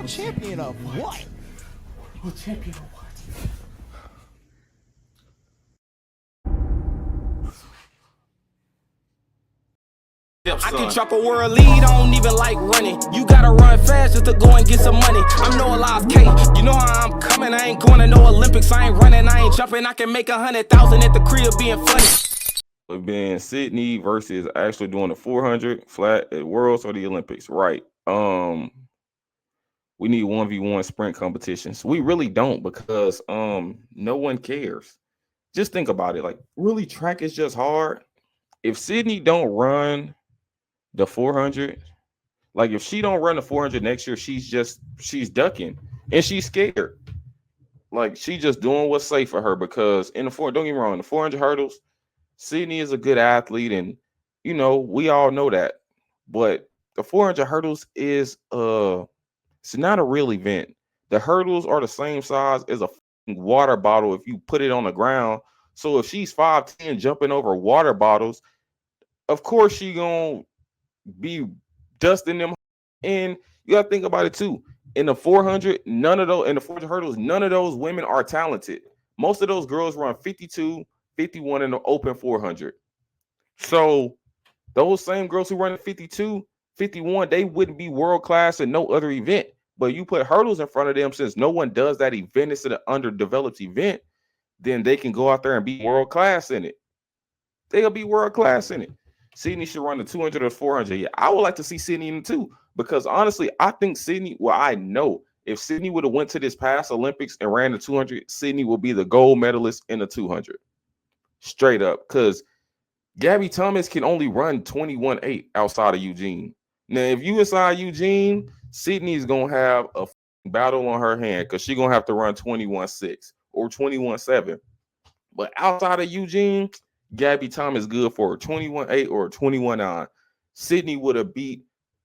Champion of what? World champion of what? I can drop a world lead, I don't even like running. You gotta run fast just to go and get some money. I'm Noah Lyles K, you know how I'm coming. I ain't going to no Olympics, I ain't running, I ain't jumping. I can make 100,000 at the crib being funny. It being Sydney versus actually doing the 400 flat at Worlds or the Olympics, right? We need 1v1 sprint competitions. We really don't because no one cares. Just think about it. Like, really, track is just hard. If Sydney don't run the 400, like if she don't run the 400 next year, she's ducking and she's scared. Like, she just doing what's safe for her because in the don't get me wrong, the 400 hurdles, Sydney is a good athlete, and you know we all know that. But the 400 hurdles is it's not a real event. The hurdles are the same size as a water bottle if you put it on the ground. So if she's 5'10" jumping over water bottles, of course she gonna be dusting them. And you gotta think about it too. In the 400, none of those in the 400 hurdles, none of those women are talented. Most of those girls run 52, 51 in the open 400. So those same girls who run 52, 51, they wouldn't be world class in no other event. But you put hurdles in front of them, since no one does that event, it's an underdeveloped event, then they can go out there and be world class in it. They'll be world class in it. Sydney should run the 200 or 400. Yeah, I would like to see Sydney in the two because honestly, I think Sydney. Well, I know if Sydney would have went to this past Olympics and ran the 200, Sydney will be the gold medalist in the 200. Straight up, because Gabby Thomas can only run 21.8 outside of Eugene. Now, if you inside Eugene, Sydney is gonna have a battle on her hand because she's gonna have to run 21.6 or 21.7. But outside of Eugene, Gabby Thomas good for a 21.8 or a 21.9. Sydney would have beat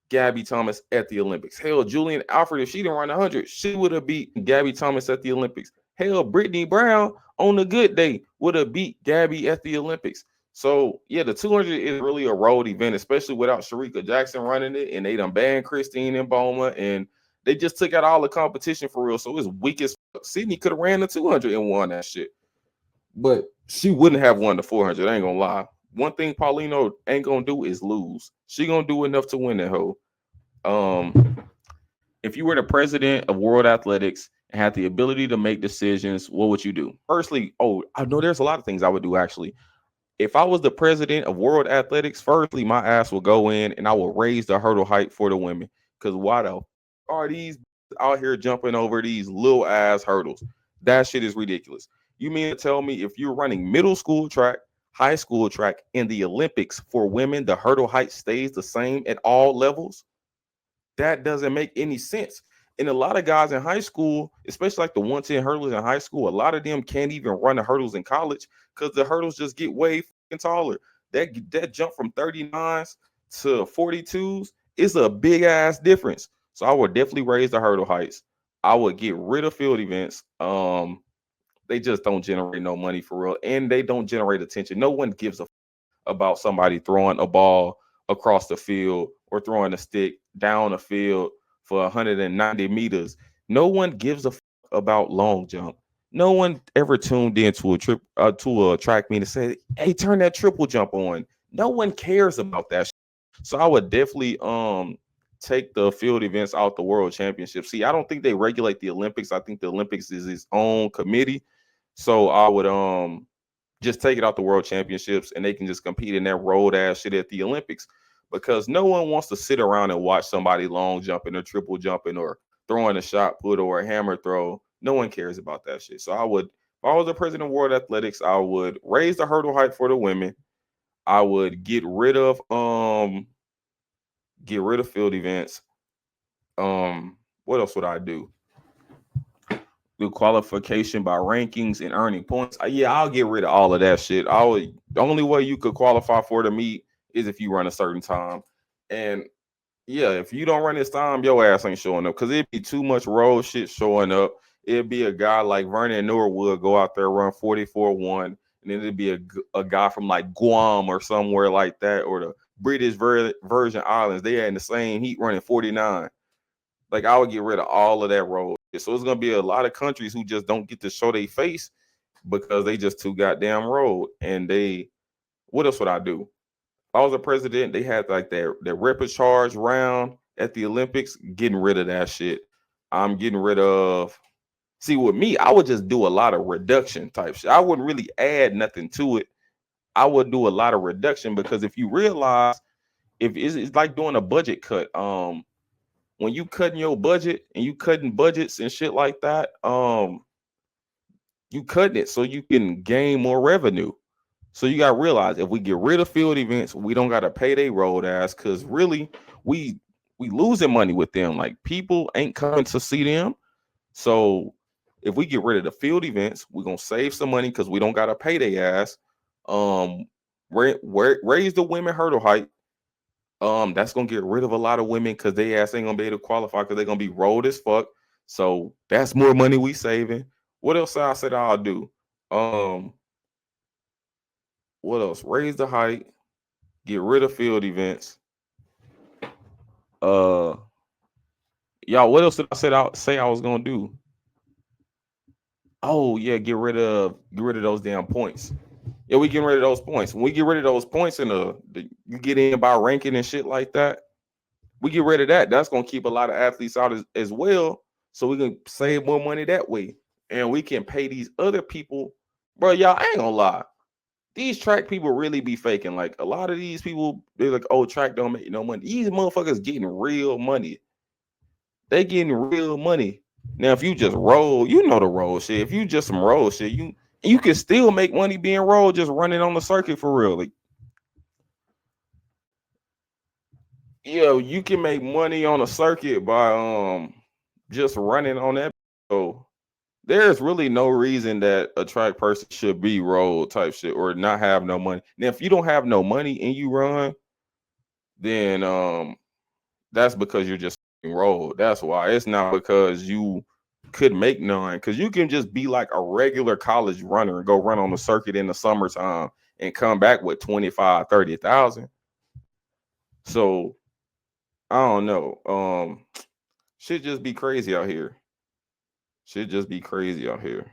Gabby Thomas at the Olympics. Hell, Julian Alfred, if she didn't run 100, she would have beat Gabby Thomas at the Olympics. Hell, Brittany Brown on a good day would have beat Gabby at the Olympics. So, yeah, the 200 is really a road event, especially without Sharika Jackson running it, and they done banned Christine and Boma, and they just took out all the competition for real. So it's weak as fuck. Sydney could have ran the 200 and won that shit. But she wouldn't have won the 400. I ain't gonna lie. One thing Paulino ain't gonna do is lose. She gonna do enough to win that hoe. If you were the president of World Athletics and had the ability to make decisions, what would you do? Firstly, I know there's a lot of things I would do actually. If I was the president of World Athletics, firstly, my ass will go in and I will raise the hurdle height for the women. Because why the are these out here jumping over these little ass hurdles? That shit is ridiculous. You mean to tell me if you're running middle school track, high school track, in the Olympics for women, the hurdle height stays the same at all levels? That doesn't make any sense. And a lot of guys in high school, especially like the 110 hurdlers in high school, a lot of them can't even run the hurdles in college because the hurdles just get way fucking taller. That jump from 39s to 42s is a big ass difference. So I would definitely raise the hurdle heights. I would get rid of field events. They just don't generate no money for real, and they don't generate attention. No one gives a about somebody throwing a ball across the field or throwing a stick down the field for 190 meters. No one gives a about long jump. No one ever tuned into a track meet and said, "Hey, turn that triple jump on." No one cares about that. So I would definitely take the field events out the world championship. See, I don't think they regulate the Olympics. I think the Olympics is its own committee. So I would just take it out the world championships and they can just compete in that road ass shit at the Olympics, because no one wants to sit around and watch somebody long jumping or triple jumping or throwing a shot put or a hammer throw. No one cares about that shit. So I would, if I was the president of World Athletics, I would raise the hurdle height for the women. I would get rid of field events. What else would I do? Do qualification by rankings and earning points. Yeah, I'll get rid of all of that shit. The only way you could qualify for the meet is if you run a certain time. And yeah, if you don't run this time, your ass ain't showing up because it'd be too much road shit showing up. It'd be a guy like Vernon Norwood go out there run 44-1, and then it'd be a guy from like Guam or somewhere like that, or the British Virgin Islands. They had in the same heat running 49. Like I would get rid of all of that road. So it's gonna be a lot of countries who just don't get to show their face because they just too goddamn road. And they, what else would I do? If I was a president, they had like their rapid charge round at the Olympics, getting rid of that shit. I'm getting rid of, see, with me, I would just do a lot of reduction type shit. I wouldn't really add nothing to it. I would do a lot of reduction because if you realize, if it's like doing a budget cut, when you cutting your budget and you cutting budgets and shit like that, you cutting it so you can gain more revenue. So you gotta realize if we get rid of field events, we don't gotta pay they road ass because really we we losing money with them. Like people ain't coming to see them. So if we get rid of the field events, we're gonna save some money because we don't gotta pay their ass. Um, raise the women hurdle height. That's gonna get rid of a lot of women because they ass ain't gonna be able to qualify because they're gonna be rolled as fuck. So that's more money we saving. What else I said I'll do? Um, what else? Raise the height, get rid of field events. Uh, y'all, what else did I said I say I was gonna do? Oh yeah, get rid of those damn points. Yeah, we getting rid of those points. When we get rid of those points and you get in by ranking and shit like that, we get rid of that. That's gonna keep a lot of athletes out as well. So we can save more money that way. And we can pay these other people. Bro, y'all I ain't gonna lie. These track people really be faking. Like a lot of these people, they're like, oh, track don't make no money. These motherfuckers getting real money. They getting real money. Now, if you just roll, you know the roll shit. If you just some roll shit, you can still make money being rolled, just running on the circuit for real. Like, yeah, you can make money on a circuit by just running on that. So there's really no reason that a track person should be rolled type shit or not have no money. Now, if you don't have no money and you run, then that's because you're just rolled. That's why. It's not because you could make none. Because you can just be like a regular college runner and go run on the circuit in the summertime and come back with 25, 30,000. So I don't know. Should just be crazy out here. Should just be crazy out here.